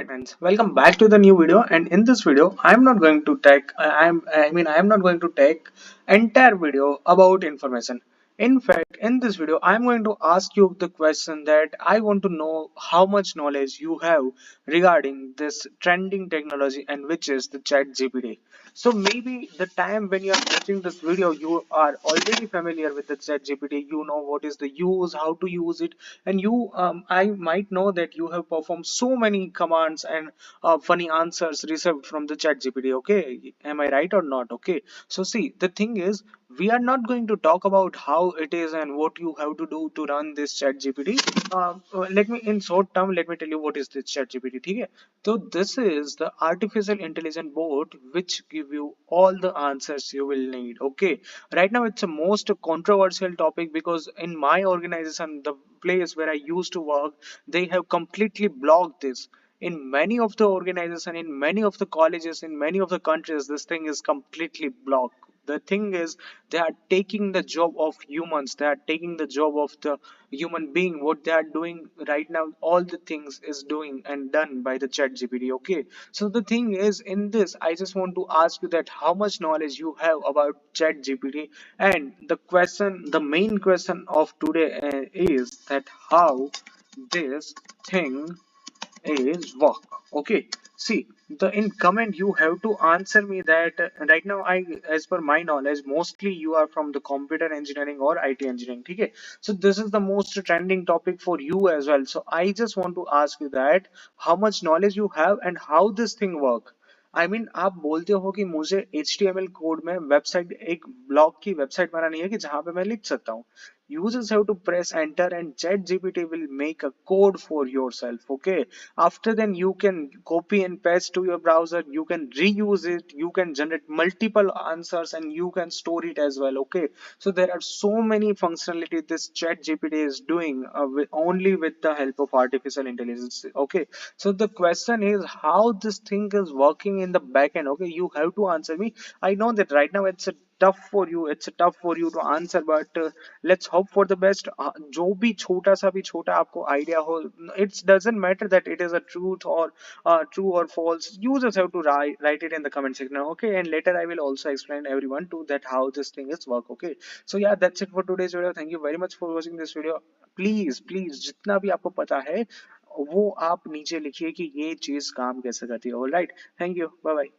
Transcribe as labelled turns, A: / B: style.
A: Friends, welcome back to the new video. And in this video I'm not going to take I'm not going to take entire video about information. In fact, in this video I'm going to ask you the question that I want to know how much knowledge you have regarding this trending technology, and which is the ChatGPT. So maybe the time when you are watching this video you are already familiar with the ChatGPT. You know what is the use, how to use it, and I might know that you have performed so many commands and funny answers received from the chat gpt. Okay, am I right or not? Okay, so see, the thing is, we are not going to talk about how it is and what you have to do to run this chat gpt. Let me, in short term, let me tell you what is this chat gpt. Okay, so this is the artificial intelligence bot which give you all the answers you will need. Okay, right now it's a most controversial topic because in my organization, the place where I used to work, they have completely blocked this. In many of the organization, in many of the colleges, in many of the countries, this thing is completely blocked. The thing is, they are taking the job of humans, they are taking the job of the human being. What they are doing right now, all the things is doing and done by the chat gpt. Okay, so the thing is, in this I just want to ask you that how much knowledge you have about chat gpt. And the main question of today is that how this thing is work. Okay, see, the in comment you have to answer me that right now, I, as per my knowledge, mostly you are from the computer engineering or IT engineering. Okay, so this is the most trending topic for you as well. So I just want to ask you that how much knowledge you have and how this thing work. आप बोलते हो कि मुझे HTML code में website, एक blog की website बनानी है कि जहां पे मैं लिख सकता हूँ. You just have to press enter and ChatGPT will make a code for yourself. Okay. After then you can copy and paste to your browser. You can reuse it. You can generate multiple answers and you can store it as well. Okay. So there are so many functionality this ChatGPT is doing only with the help of artificial intelligence. Okay. So the question is how this thing is working in the backend. Okay. You have to answer me. I know that right now it's tough for you to answer, but let's hope for the best. जो भी छोटा सा भी छोटा आपको idea हो, it doesn't matter that it is a truth or true or false. You just have to write it in the comment section. Okay, and later I will also explain everyone to that how this thing is work. Okay, so yeah, that's it for today's video. Thank you very much for watching this video. Please जितना भी आपको पता है वो आप नीचे लिखिए कि ये चीज काम कैसे करती है. All right, thank you, bye bye.